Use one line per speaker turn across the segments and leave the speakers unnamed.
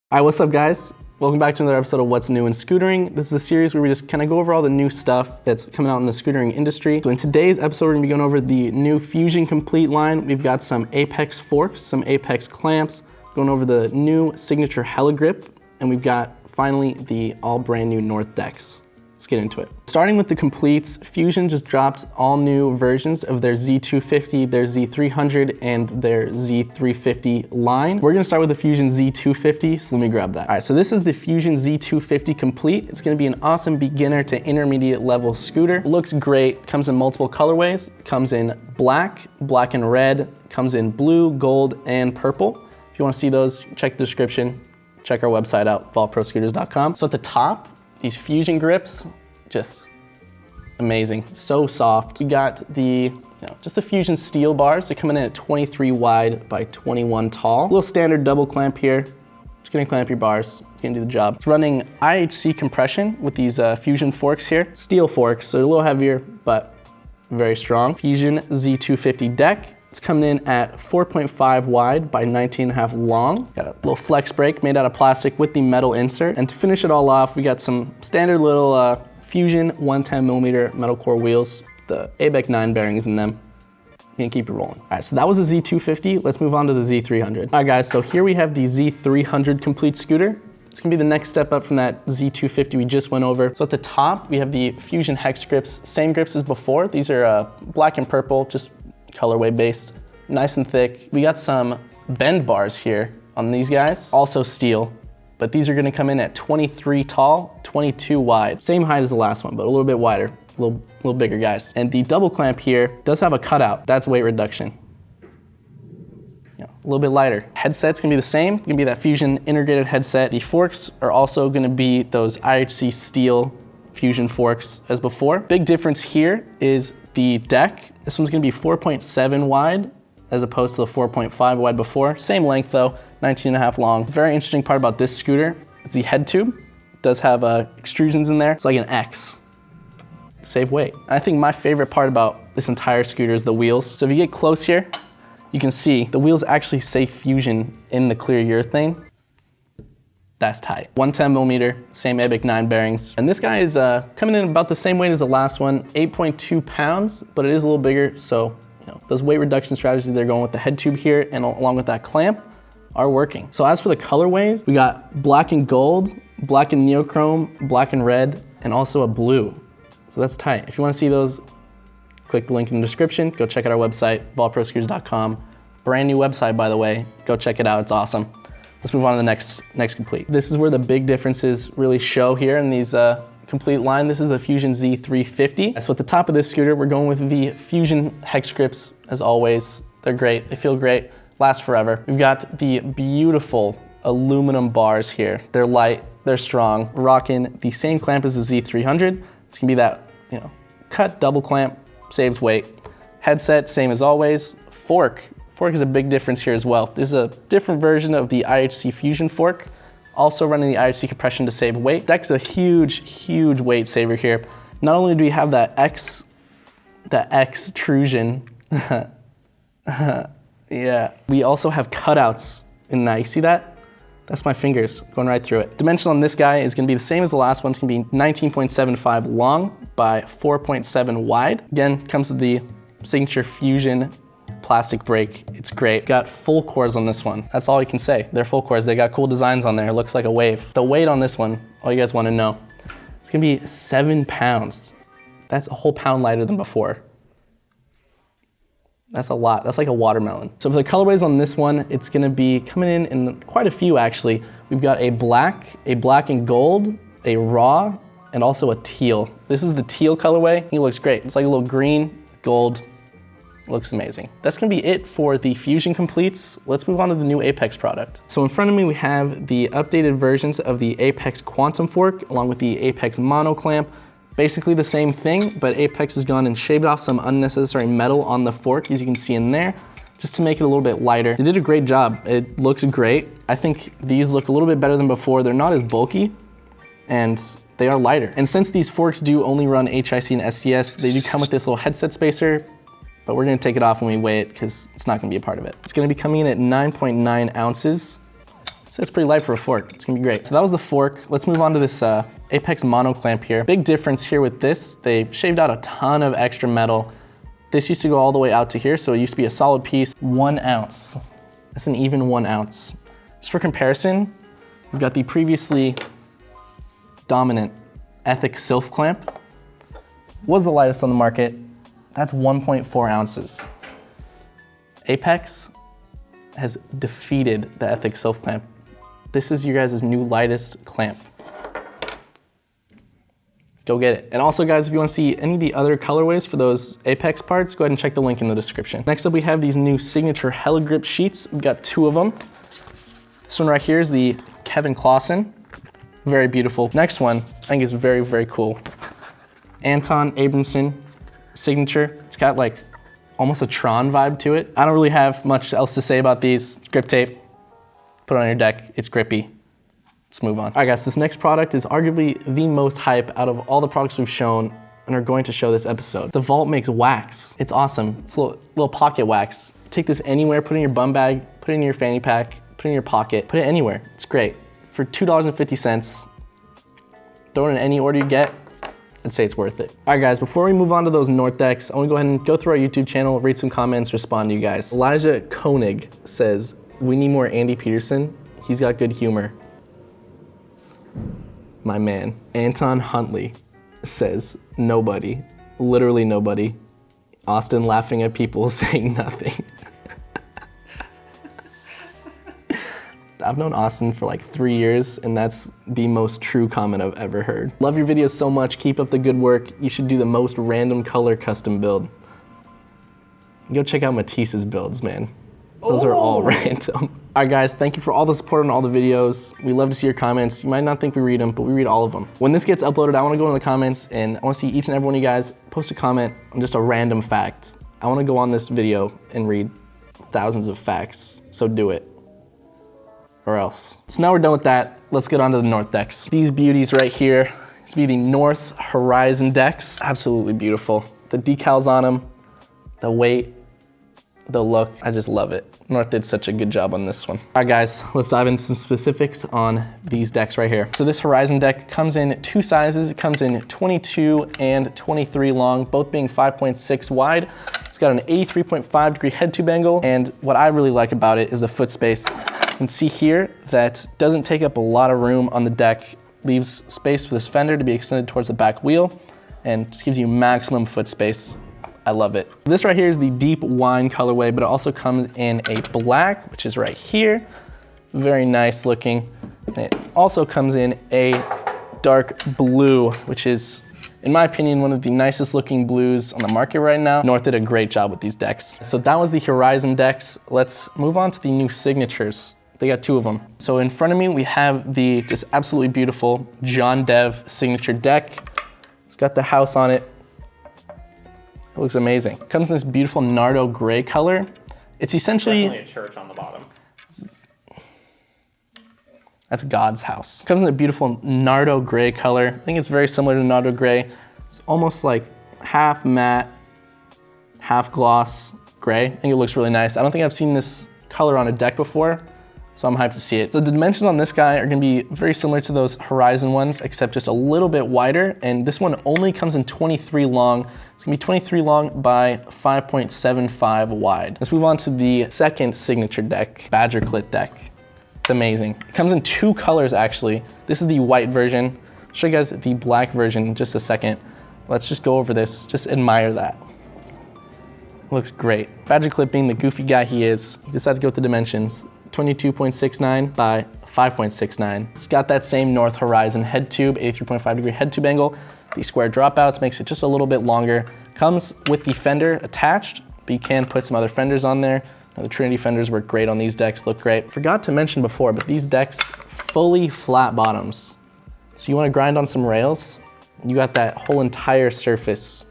All right, what's up guys? Welcome back to another episode of What's New in Scootering. This is a series where we just kind of go over all the new stuff that's coming out in the scootering industry. So in today's episode, we're gonna be going over the new Fuzion Complete line. We've got some Apex forks, some Apex clamps, going over the new signature Hella Grip, and we've got finally the all brand new North decks. Let's get into it. Starting with the completes, Fuzion just dropped all new versions of their Z250, their Z300, and their Z350 line. We're gonna start with the Fuzion Z250, so let me grab that. All right, so this is the Fuzion Z250 Complete. It's gonna be an awesome beginner to intermediate level scooter. Looks great, comes in multiple colorways, comes in black, black and red, comes in blue, gold, and purple. If you wanna see those, check the description, check our website out, TheVaultProScooters.com. So at the top, these Fuzion grips, just amazing, so soft. You got the, just the Fuzion steel bars. They're coming in at 23 wide by 21 tall. A little standard double clamp here. Just gonna clamp your bars, gonna do the job. It's running IHC compression with these Fuzion forks here. Steel forks, so a little heavier, but very strong. Fuzion Z250 deck. It's coming in at 4.5 wide by 19.5 long. Got a little flex brake made out of plastic with the metal insert. And to finish it all off, we got some standard little Fuzion 110mm metal core wheels. The ABEC 9 bearings in them. You can keep it rolling. All right, so that was the Z250. Let's move on to the Z300. All right guys, so here we have the Z300 Complete scooter. It's gonna be the next step up from that Z250 we just went over. So at the top, we have the Fuzion hex grips, same grips as before. These are black and purple, just colorway based, nice and thick. We got some bend bars here on these guys, also steel, but these are gonna come in at 23 tall, 22 wide. Same height as the last one, but a little bit wider, a little bigger guys. And the double clamp here does have a cutout. That's weight reduction. A little bit lighter. Headset's gonna be the same, gonna be that Fuzion integrated headset. The forks are also gonna be those IHC steel Fuzion forks as before. Big difference here is the deck. This one's gonna be 4.7 wide as opposed to the 4.5 wide before. Same length though, 19.5 long. The very interesting part about this scooter is the head tube. It does have extrusions in there. It's like an X. Save weight. And I think my favorite part about this entire scooter is the wheels. So if you get close here, you can see the wheels actually say Fuzion in the clear urethane. That's tight. 110mm, same ABEC 9 bearings. And this guy is coming in about the same weight as the last one, 8.2 pounds, but it is a little bigger. So, those weight reduction strategies they're going with the head tube here and along with that clamp are working. So as for the colorways, we got black and gold, black and neochrome, black and red, and also a blue. So that's tight. If you wanna see those, click the link in the description. Go check out our website, TheVaultProScooters.com. Brand new website, by the way. Go check it out, it's awesome. Let's move on to the next complete. This is where the big differences really show here in these complete line. This is the Fuzion Z350. So at the top of this scooter, we're going with the Fuzion hex grips as always. They're great, they feel great, last forever. We've got the beautiful aluminum bars here. They're light, they're strong. We're rocking the same clamp as the Z300. It's gonna be that, cut double clamp, saves weight. Headset, same as always. Fork is a big difference here as well. This is a different version of the IHC Fuzion fork, also running the IHC compression to save weight. Deck's a huge, huge weight saver here. Not only do we have that extrusion, yeah, we also have cutouts in that. You see that? That's my fingers going right through it. Dimension on this guy is gonna be the same as the last one. It's gonna be 19.75 long by 4.7 wide. Again, comes with the signature Fuzion plastic brake. It's great. Got full cores on this one. That's all you can say. They're full cores. They got cool designs on there. It looks like a wave. The weight on this one, all you guys want to know, it's gonna be 7 pounds. That's a whole pound lighter than before. That's a lot. That's like a watermelon. So for the colorways on this one, it's gonna be coming in quite a few actually. We've got a black and gold, a raw, and also a teal. This is the teal colorway. It looks great. It's like a little green, gold. Looks amazing. That's gonna be it for the Fuzion completes. Let's move on to the new Apex product. So in front of me, we have the updated versions of the Apex Quantum fork along with the Apex Mono clamp. Basically the same thing, but Apex has gone and shaved off some unnecessary metal on the fork, as you can see in there, just to make it a little bit lighter. They did a great job. It looks great. I think these look a little bit better than before. They're not as bulky and they are lighter. And since these forks do only run HIC and SCS, they do come with this little headset spacer, but we're gonna take it off when we weigh it because it's not gonna be a part of it. It's gonna be coming in at 9.9 ounces. So it's pretty light for a fork. It's gonna be great. So that was the fork. Let's move on to this Apex mono clamp here. Big difference here with this, they shaved out a ton of extra metal. This used to go all the way out to here, so it used to be a solid piece. 1 ounce. That's an even 1 ounce. Just for comparison, we've got the previously dominant Ethic Sylph clamp. Was the lightest on the market. That's 1.4 ounces. Apex has defeated the Ethic Sylph clamp. This is your guys' new lightest clamp. Go get it. And also guys, if you want to see any of the other colorways for those Apex parts, go ahead and check the link in the description. Next up, we have these new signature Hella Grip sheets. We've got 2 of them. This one right here is the Kevin Clausen. Very beautiful. Next one, I think is very, very cool. Anton Abramson signature. It's got like almost a Tron vibe to it. I don't really have much else to say about these. Grip tape, put it on your deck, it's grippy. Let's move on. All right guys, this next product is arguably the most hype out of all the products we've shown and are going to show this episode. The Vault makes wax. It's awesome. It's a little pocket wax. Take this anywhere, put it in your bum bag, put it in your fanny pack, put it in your pocket, put it anywhere. It's great. For $2.50, throw it in any order you get, I'd say it's worth it. All right guys, before we move on to those North decks, I wanna go ahead and go through our YouTube channel, read some comments, respond to you guys. Elijah Koenig says, we need more Andy Peterson. He's got good humor. My man. Anton Huntley says, nobody, literally nobody. Austin laughing at people saying nothing. I've known Austin for like 3 years, and that's the most true comment I've ever heard. Love your videos so much, keep up the good work. You should do the most random color custom build. Go check out Matisse's builds, man. Those are all random. All right guys, thank you for all the support on all the videos. We love to see your comments. You might not think we read them, but we read all of them. When this gets uploaded, I wanna go in the comments and I wanna see each and every one of you guys post a comment on just a random fact. I wanna go on this video and read thousands of facts, so do it. Or else. So now we're done with that, let's get on to the North decks. These beauties right here, this will be the North Horizon decks. Absolutely beautiful. The decals on them, the weight, the look, I just love it. North did such a good job on this one. All right guys, let's dive into some specifics on these decks right here. So this Horizon deck comes in 2 sizes. It comes in 22 and 23 long, both being 5.6 wide. It's got an 83.5 degree head tube angle. And what I really like about it is the foot space. You can see here that doesn't take up a lot of room on the deck, leaves space for this fender to be extended towards the back wheel, and just gives you maximum foot space. I love it. This right here is the deep wine colorway, but it also comes in a black, which is right here. Very nice looking. And it also comes in a dark blue, which is, in my opinion, one of the nicest looking blues on the market right now. North did a great job with these decks. So that was the Horizon decks. Let's move on to the new signatures. They got 2 of them. So in front of me, we have the just absolutely beautiful John Dev signature deck. It's got the house on it. It looks amazing. It comes in this beautiful Nardo gray color. It's essentially
definitely a church on the bottom.
That's God's house. It comes in a beautiful Nardo gray color. I think it's very similar to Nardo gray. It's almost like half matte, half gloss gray. I think it looks really nice. I don't think I've seen this color on a deck before, so I'm hyped to see it. So the dimensions on this guy are gonna be very similar to those Horizon ones, except just a little bit wider. And this one only comes in 23 long. It's gonna be 23 long by 5.75 wide. Let's move on to the second signature deck, Badger Clit deck. It's amazing. It comes in 2 colors actually. This is the white version. I'll show you guys the black version in just a second. Let's just go over this, just admire that. It looks great. Badger Clit being the goofy guy he is, he decided to go with the dimensions. 22.69 by 5.69. It's got that same North Horizon head tube, 83.5 degree head tube angle. The square dropouts makes it just a little bit longer. Comes with the fender attached, but you can put some other fenders on there. Now, the Trinity fenders work great on these decks, look great. Forgot to mention before, but these decks, fully flat bottoms. So you wanna grind on some rails, you got that whole entire surface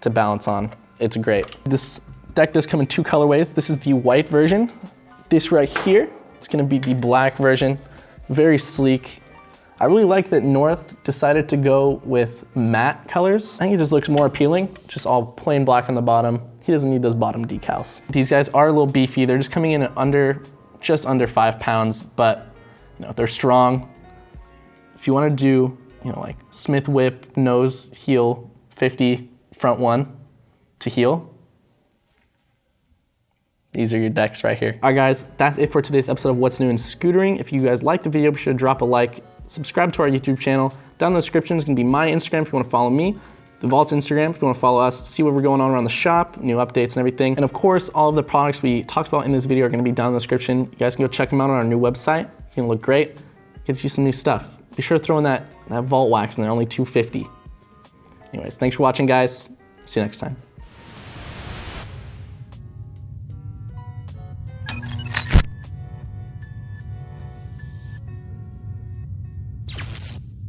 to balance on. It's great. This deck does come in 2 colorways. This is the white version. This right here is gonna be the black version, very sleek. I really like that North decided to go with matte colors. I think it just looks more appealing, just all plain black on the bottom. He doesn't need those bottom decals. These guys are a little beefy. They're just coming in at just under 5 pounds, but You know, they're strong. If you want to do, you know, like Smith whip, nose, heel, 50, front one to heel, these are your decks right here. All right, guys, that's it for today's episode of What's New in Scootering. If you guys liked the video, be sure to drop a like, subscribe to our YouTube channel. Down in the description is gonna be my Instagram if you wanna follow me, The Vault's Instagram if you wanna follow us, see what we're going on around the shop, new updates and everything. And of course, all of the products we talked about in this video are gonna be down in the description. You guys can go check them out on our new website. It's gonna look great. Get you some new stuff. Be sure to throw in that Vault wax in there, only $2.50. Anyways, thanks for watching, guys. See you next time.